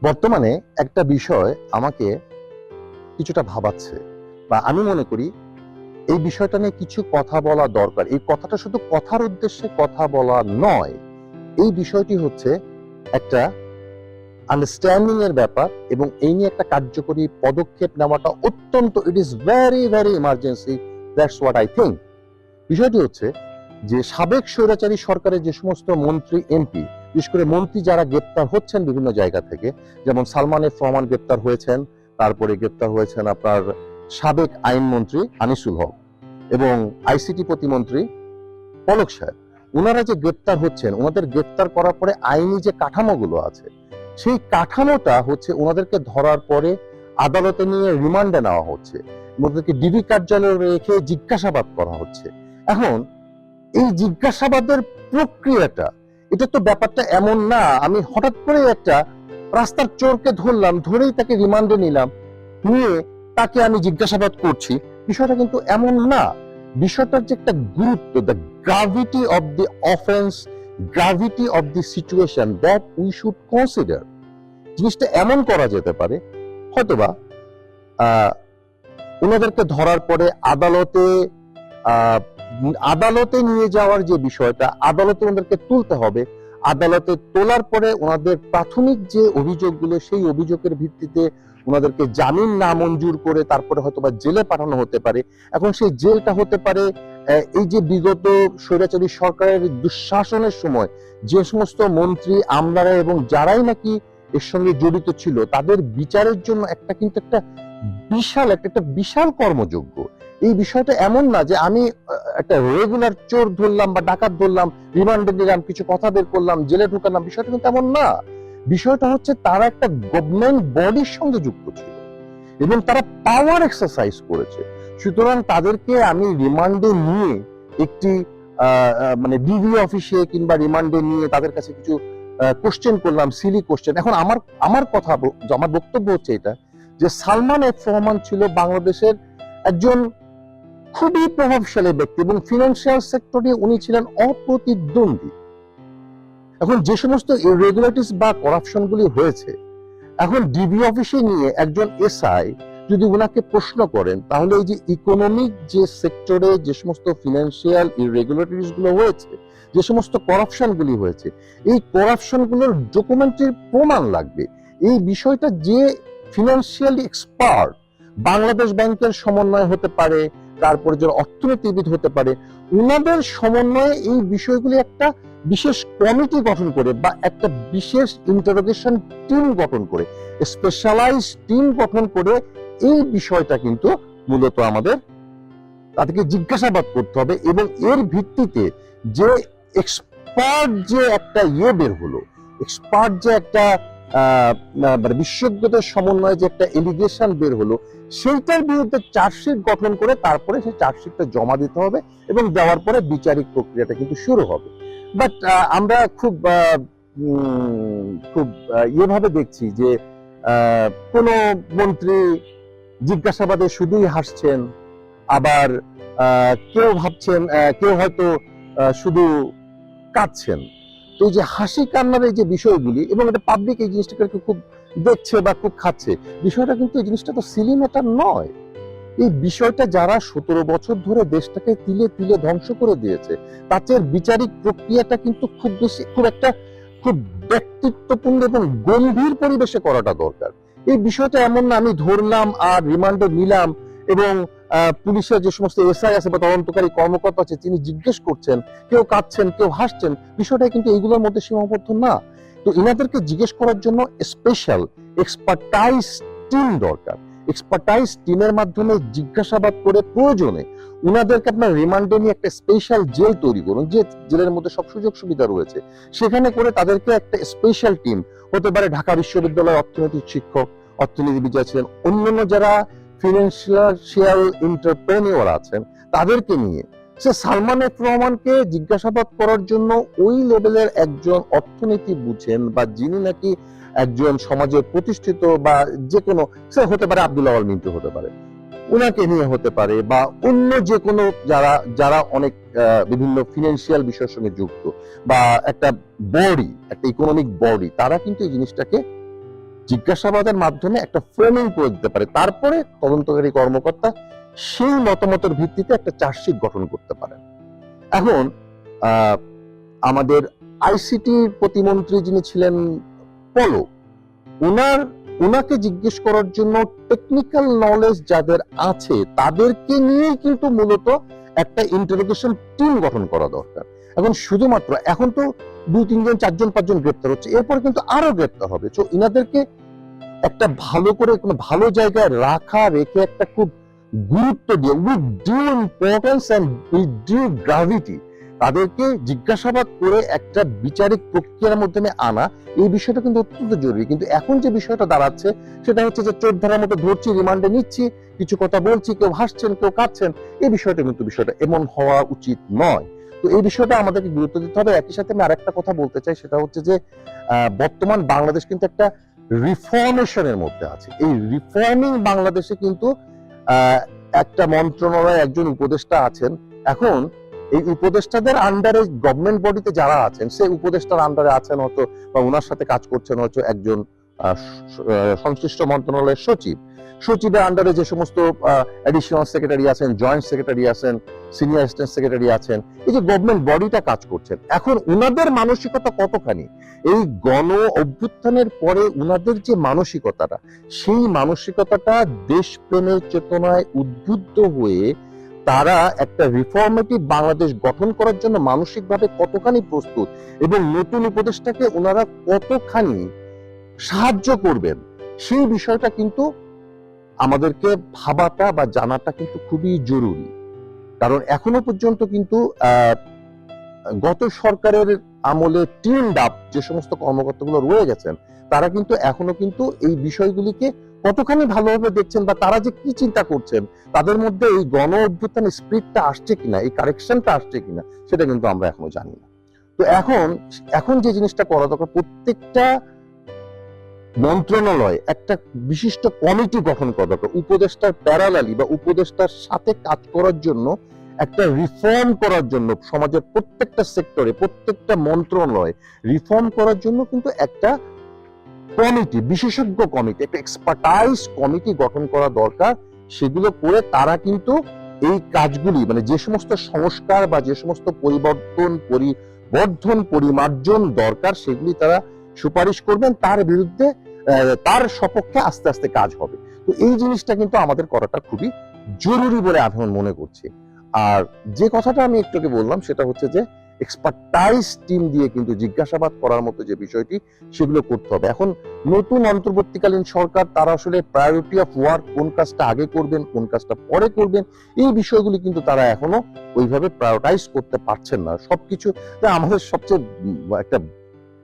বর্তমানে একটা বিষয় আমাকে কিছুটা ভাবাচ্ছে, বা আমি মনে করি এই বিষয়টা নিয়ে কিছু কথা বলা দরকার। এই কথাটা শুধু কথার উদ্দেশ্যে কথা বলা নয়, এই বিষয়টি হচ্ছে একটা আন্ডারস্ট্যান্ডিং এর ব্যাপার, এবং এই নিয়ে একটা কার্যকরী পদক্ষেপ নেওয়াটা অত্যন্ত, it is very very emergency. That's what I think. বিষয়টি হচ্ছে যে সাবেক স্বৈরাচারী সরকারের যে সমস্ত মন্ত্রী এমপি, বিশেষ করে মন্ত্রী যারা গ্রেপ্তার হচ্ছেন বিভিন্ন জায়গা থেকে, যেমন সালমান এফ রহমান গ্রেপ্তার হয়েছেন, তারপরে গ্রেপ্তার হয়েছেন আপনার সাবেক আইনমন্ত্রী আনিসুল হক এবং আইসিটি প্রতিমন্ত্রী পলক সাহেব। ওনারা যে গ্রেপ্তার হচ্ছেন, ওনাদের গ্রেপ্তার করার পরে আইনি যে কাঠামোগুলো আছে, সেই কাঠামোটা হচ্ছে ওনাদেরকে ধরার পরে আদালতে নিয়ে রিমান্ডে নেওয়া হচ্ছে, ওনাদেরকে ডিবি কার্যালয়ে রেখে জিজ্ঞাসাবাদ করা হচ্ছে। এখন এই জিজ্ঞাসাবাদের প্রক্রিয়াটা, এটা তো ব্যাপারটা এমন না আমি হঠাৎ করে একটা রাস্তার চোরকে ধরলাম, ধরেই তাকে রিমান্ডে নিলাম, নিয়ে তাকে আমি জিজ্ঞাসাবাদ করছি। বিষয়টা কিন্তু এমন না। বিষয়টার যে একটা গুরুত্ব, the gravity of the offence, gravity of the situation, that we should consider. জিনিসটা এমন করা যেতে পারে, হয়তোবা ওনাদেরকে ধরার পরে আদালতে নিয়ে যাওয়ার যে বিষয়টা, আদালতে ওনাদেরকে তুলতে হবে। আদালতে তোলার পরে ওনাদের প্রাথমিক যে অভিযোগগুলো, সেই অভিযোগের ভিত্তিতে ওনাদেরকে জামিন না মঞ্জুর করে তারপরে হয়তোবা জেলে পাঠানো হতে পারে। এখন সেই জেলটা হতে পারে এই যে বিগত স্বৈরাচারী সরকারের দুঃশাসনের সময় যে সমস্ত মন্ত্রী, আমলারা এবং যারাই নাকি এর সঙ্গে জড়িত ছিল, তাদের বিচারের জন্য একটা বিশাল কর্মযোগ্য। এই বিষয়টা এমন না যে আমি একটা রেগুলার চোর ধরলাম বা ডাকাত ধরলাম, রিমান্ডে নিলাম, কিছু কথা বের করলাম, জেলে ঢুকালাম। বিষয়টা কিন্তু এমন না। বিষয়টা হচ্ছে তারা একটা গভর্নমেন্ট বডির সঙ্গে যুক্ত ছিল এবং তারা পাওয়ার এক্সারসাইজ করেছে। সুতরাং তাদেরকে আমি রিমান্ডে নিয়ে একটি মানে ডিবি অফিসে কিংবা রিমান্ডে নিয়ে তাদের কাছে কিছু কোশ্চেন করলাম, সিলি কোশ্চেন। এখন আমার বক্তব্য হচ্ছে এটা, যে সালমান এফ রহমান ছিল বাংলাদেশের একজন খুবই প্রভাবশালী ব্যক্তি এবং ফিনান্সিয়াল সেক্টরে উনি ছিলেন অপ্রতিদ্বন্দ্বী। এখন যে সমস্ত ইরেগুলারিটিস বা করাপশন গুলি হয়েছে, এখন ডিবি অফিসে নিয়ে একজন এসআই যদি ওনাকে প্রশ্ন করেন, তাহলে এই যে ইকোনমিক যে সেক্টরে যে সমস্ত ফিনান্সিয়াল ইরেগুলারিটিস গুলো হয়েছে, যে সমস্ত করাপশন গুলি হয়েছে, এই করাপশন গুলোর ডকুমেন্টারি প্রমাণ লাগবে। এই বিষয়টা যে ফিনান্সিয়ালি এক্সপার্ট, বাংলাদেশ ব্যাংকের সমন্বয় হতে পারে, তারপরে যে অর্থনীতিবিদ হতে পারে, ওনাদের সমন্বয়ে এই বিষয়গুলি একটা বিশেষ কমিটি গঠন করে বা একটা বিশেষ ইন্টারোগেশন টিম গঠন করে, স্পেশালাইজ টিম গঠন করে এই বিষয়টা কিন্তু মূলত আমাদের তাদেরকে জিজ্ঞাসাবাদ করতে হবে। এবং এর ভিত্তিতে যে এক্সপার্ট যে একটা বের হলো, এক্সপার্ট যে একটা বিশেষজ্ঞদের সমন্বয়ে যে একটা এলিগেশন বের হলো, সেইটার বিরুদ্ধে চার্জশিট গঠন করে তারপরে সেই চার্জশিটটা জমা দিতে হবে এবং দেওয়ার পরে বিচারিক প্রক্রিয়াটা কিন্তু শুরু হবে। বাট আমরা খুব ভাবে দেখছি যে কোন মন্ত্রী জিজ্ঞাসাবাদে শুধুই হাসছেন, আবার কেউ ভাবছেন, কেউ হয়তো শুধু কাঁদছেন। তো এই যে হাসি কান্নার এই যে বিষয়গুলি, এবং এটা পাবলিক এই জিনিসটাকে খুব দেখছে বা খুব খাচ্ছে, বিষয়টা কিন্তু এই জিনিসটা তো সিলি ম্যাটার নয়। এই বিষয়টা যারা 17 বছর ধরে দেশটাকে তিলে তিলে ধ্বংস করে দিয়েছে, তাদের বিচারিক প্রক্রিয়াটা কিন্তু খুব ব্যক্তিত্বপূর্ণ এবং গম্ভীর পরিবেশে করাটা দরকার। এই বিষয়টা এমন না আমি ধরলাম আর রিমান্ডে নিলাম এবং পুলিশের যে সমস্ত এসআই আছে বা তদন্তকারী কর্মকর্তা আছে, তিনি জিজ্ঞেস করছেন, কেউ কাঁদছেন, কেউ হাসছেন। বিষয়টা কিন্তু এইগুলোর মধ্যে সীমাবদ্ধ না। তো এনাদেরকে জিজ্ঞেস করার জন্য স্পেশাল এক্সপার্টাইজ টিম দরকার। এক্সপার্টাইজ টিমের মাধ্যমে জিজ্ঞাসাবাদ করে প্রয়োজনে উনাদেরকে আপনার রিমান্ডে নিয়ে একটা স্পেশাল জেল তৈরি করুন, যে জেলের মধ্যে সব সুযোগ সুবিধা রয়েছে, সেখানে করে তাদেরকে একটা স্পেশাল টিম, হতে পারে ঢাকা বিশ্ববিদ্যালয়ের অর্থনৈতিক শিক্ষক, অর্থনীতিবিদ আছেন, অন্যান্য যারা ফিনান্সিয়াল এন্টারপ্রেনিওর আছেন, তাদেরকে নিয়ে সে সালমান এফ রহমানকে জিজ্ঞাসাবাদ করার জন্য ওই লেভেলের একজন অর্থনীতি বুঝেন বা যিনি নাকি একজন সমাজের প্রতিষ্ঠিত, বা যে কোনো, সে হতে পারে আব্দুল আওয়াল মিন্টু হতে পারে, ওনাকে নিয়ে হতে পারে, বা অন্য যে কোনো যারা অনেক বিভিন্ন ফিনান্সিয়াল বিষয়ের সঙ্গে যুক্ত, বা একটা ইকোনমিক বডি, তারা কিন্তু এই জিনিসটাকে জিজ্ঞাসাবাদের মাধ্যমে একটা ফ্রেমিং করে দিতে পারে, তারপরে তদন্তকারী কর্মকর্তা সেই মতামতের ভিত্তিতে একটা চার্জশিট গঠন করতে পারেন। এখন আমাদের আইসিটি প্রতিমন্ত্রী যিনি ছিলেন পলক, ওনাকে জিজ্ঞেস করার জন্য টেকনিক্যাল নলেজ যাদের আছে তাদেরকে নিয়েই কিন্তু মূলত একটা ইন্টারোগেশন টিম গঠন করা দরকার। এখন শুধুমাত্র এখন তো 2-3 জন 4 জন 5 জন গ্রেপ্তার হচ্ছে, এরপরে কিন্তু আরো গ্রেপ্তার হবে। তো ইনাদেরকে একটা ভালো করে কোনো ভালো জায়গায় রেখে একটা খুব গুরুত্ব দিয়ে with due importance and with due gravity তাদেরকে জিজ্ঞাসাবাদ করে একটা বিচারিক প্রক্রিয়ার মাধ্যমে আনা, এই বিষয়টা কিন্তু অত্যন্ত জরুরি। কিন্তু এখন যে বিষয়টা দাঁড়াচ্ছে সেটা হচ্ছে যে চোর ধরার মতো ধরছি, রিমান্ডে নিচ্ছি, কিছু কথা বলছি, কেউ হাসছেন কেউ কাঁদছেন, এই বিষয়টা কিন্তু বিষয়টা এমন হওয়া উচিত নয়। তো এই বিষয়টা আমাদেরকে গুরুত্ব দিতে হবে। একই সাথে আমি আরেকটা কথা বলতে চাই, সেটা হচ্ছে যে বর্তমান বাংলাদেশ কিন্তু একটা রিফর্মেশনের মধ্যে আছে। এই রিফর্মিং বাংলাদেশে কিন্তু একটা মন্ত্রণালয়ে একজন উপদেষ্টা আছেন। এখন এই উপদেষ্টাদের আন্ডারে গভর্নমেন্ট বডিতে যারা আছেন, সেই উপদেষ্টার আন্ডারে আছেন হয়তো বা ওনার সাথে কাজ করছেন হয়তো একজন সংশ্লিষ্ট মন্ত্রণালয়ের সচিবের আন্ডারে যে সমস্ত অ্যাডিশনাল সেক্রেটারি আছেন, জয়েন্ট সেক্রেটারি আছেন, সিনিয়র অ্যাসিস্ট্যান্ট সেক্রেটারি আছেন, এই যে গভর্নমেন্ট বডিটা কাজ করছেন, এখন উনাদের মানসিকতা কতখানি এই গণ অভ্যুত্থানের পরে উনাদের যে মানসিকতাটা, সেই মানসিকতাটা দেশপ্রেমের চেতনায় উদ্বুদ্ধ হয়ে তারা একটা রিফর্মেটিভ বাংলাদেশ গঠন করার জন্য মানসিকভাবে কতখানি প্রস্তুত এবং নতুন উপদেষ্টাকে ওনারা কতখানি সাহায্য করবেন, সেই বিষয়টা কিন্তু আমাদেরকে ভাবাটা বা জানাটা কিন্তু খুবই জরুরি। কারণ এখনো পর্যন্ত কিন্তু গত সরকারের আমলে টিমড আপ যে সমস্ত কর্মকর্তাগুলো রয়ে গেছেন, তারা কিন্তু এখনো কিন্তু এই বিষয়গুলিকে কতখানি ভালোভাবে দেখছেন বা তারা যে কি চিন্তা করছেন, তাদের মধ্যে এই গণ অভ্যুত্থানের স্পিরিটটা আসছে কিনা, এই কারেকশনটা আসছে কিনা, সেটা কিন্তু আমরা এখনো জানি না। তো এখন যে জিনিসটা করা দরকার, প্রত্যেকটা মন্ত্রণালয় একটা বিশিষ্ট কমিটি গঠন করা দরকার, উপদেষ্টার প্যারালালি বা উপদেষ্টার সাথে কাজ করার জন্য, একটা রিফর্ম করার জন্য, সমাজের প্রত্যেকটা সেক্টরে প্রত্যেকটা মন্ত্রণালয় রিফর্ম করার জন্য কিন্তু একটা কমিটি, বিশেষজ্ঞ কমিটি, একটা এক্সপার্টাইজ কমিটি গঠন করা দরকার। সেগুলো করে তারা কিন্তু এই কাজগুলি মানে যে সমস্ত সংস্কার বা যে সমস্ত পরিমার্জন দরকার সেগুলি তারা সুপারিশ করবেন, তার বিরুদ্ধে তার সপক্ষে আস্তে আস্তে কাজ হবে। তো এই জিনিসটা কিন্তু আমাদের করাটা খুবই জরুরি বলে আমি মনে করছি। আর যে কথাটা আমি একটু আগে বললাম সেটা হচ্ছে যে এক্সপার্টাইজ টিম দিয়ে কিন্তু জিজ্ঞাসাবাদ করার মতো যে বিষয়টি, সেগুলো করতে হবে। এখন নতুন অন্তর্বর্তীকালীন সরকার তারা আসলে প্রায়োরিটি অফ ওয়ার্ক, কোন কাজটা আগে করবেন কোন কাজটা পরে করবেন, এই বিষয়গুলি কিন্তু তারা এখনো ওইভাবে প্রায়োরিটাইজ করতে পারছেন না সবকিছু। আমাদের সবচেয়ে একটা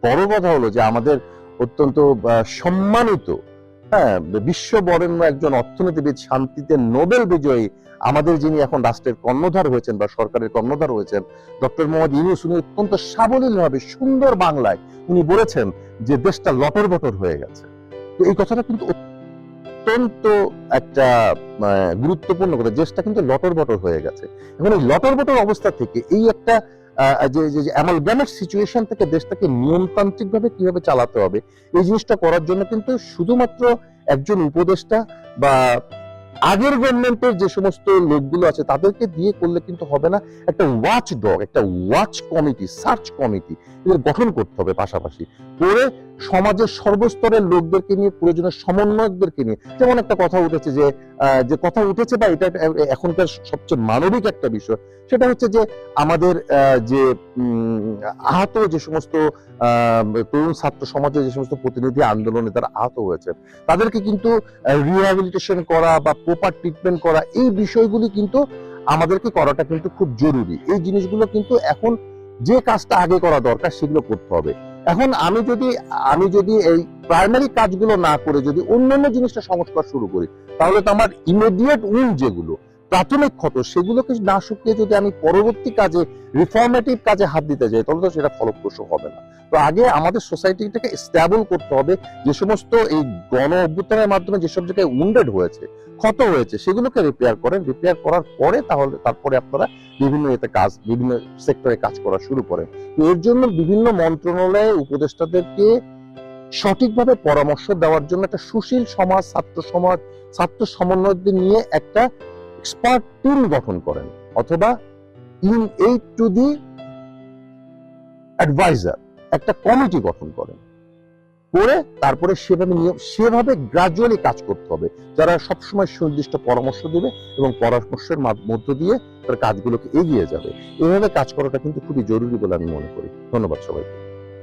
বড় কথা হলো যে আমাদের অত্যন্ত সম্মানিত বিশ্ব বরেণ্য একজন অর্থনীতিবিদ, শান্তিতে নোবেল বিজয়ী, আমাদের যিনি এখন রাষ্ট্রের কর্ণধার হয়েছেন বা সরকারের কর্ণধার হয়েছেন, ডক্টর মোহাম্মদ ইউনূস, উনি অত্যন্ত সাবলীলভাবে সুন্দর বাংলায় উনি বলেছেন যে দেশটা লটর বটর হয়ে গেছে। তো এই কথাটা কিন্তু অত্যন্ত একটা গুরুত্বপূর্ণ কথা, দেশটা কিন্তু লটর বটর হয়ে গেছে। এখন এই লটর বটর অবস্থা থেকে এই একটা অ্যামালগামেট সিচুয়েশন থেকে দেশটাকে নিয়মতান্ত্রিক ভাবে কিভাবে চালাতে হবে, এই জিনিসটা করার জন্য কিন্তু শুধুমাত্র একজন উপদেষ্টা বা আগের গভর্নমেন্টের যে সমস্ত লোকগুলো আছে তাদেরকে দিয়ে করলে কিন্তু হবে না। একটা ওয়াচ ডগ, একটা ওয়াচ কমিটি, সার্চ কমিটি এদের গঠন করতে হবে, পাশাপাশি করে সমাজের সর্বস্তরের লোকদেরকে নিয়ে, প্রয়োজনীয় সমন্বয়কদেরকে নিয়ে। যেমন একটা কথা উঠেছে যে কথা উঠেছে বা এটা এখনকার সবচেয়ে মানবিক একটা বিষয়, সেটা হচ্ছে যে আমাদের যে আহত যে সমস্ত তরুণ ছাত্র সমাজের যে সমস্ত প্রতিনিধি আন্দোলনে তারা আহত হয়েছে, তাদেরকে কিন্তু রিহ্যাবিলিটেশন করা বা প্রপার ট্রিটমেন্ট করা, এই বিষয়গুলি কিন্তু আমাদেরকে করাটা কিন্তু খুব জরুরি। এই জিনিসগুলো কিন্তু এখন যে কাজটা আগে করা দরকার সেগুলো করতে হবে। এখন আমি যদি এই প্রাইমারি কাজগুলো না করে যদি অন্যান্য জিনিসটা সংস্কার শুরু করি, তাহলে তো আমার ইমিডিয়েট যেগুলো প্রাথমিক ক্ষত, সেগুলোকে না শুকিয়ে যদি আমি পরবর্তী কাজে, রিফর্মেটিভ কাজে হাত দিতে যাই, তাহলে তো সেটা ফলপ্রসূ হবে না। তো আগে আমাদের সোসাইটিটাকে স্ট্যাবল করতে হবে। যে সমস্ত এই গণ অভ্যুত্থানের মাধ্যমে যেসব জায়গায় উন্ডেড হয়েছে, ক্ষত হয়েছে, সেগুলোকে রিপেয়ার করার পরে তারপরে আপনারা বিভিন্ন বিভিন্ন সেক্টরে কাজ করা শুরু করেন। তো এর জন্য বিভিন্ন মন্ত্রণালয়ে উপদেষ্টাদেরকে সঠিকভাবে পরামর্শ দেওয়ার জন্য একটা সুশীল সমাজ, ছাত্র সমন্বয়কদের নিয়ে একটা এক্সপার্ট টিম গঠন করেন, অথবা in aid to the adviser একটা কমিটি গঠন করেন, করে তারপরে সেভাবে গ্রাজুয়ালি কাজ করতে হবে, যারা সবসময় সুনির্দিষ্ট পরামর্শ দেবে এবং পরামর্শের মধ্য দিয়ে তার কাজগুলোকে এগিয়ে যাবে। এভাবে কাজ করাটা কিন্তু খুবই জরুরি বলে আমি মনে করি। ধন্যবাদ সবাইকে।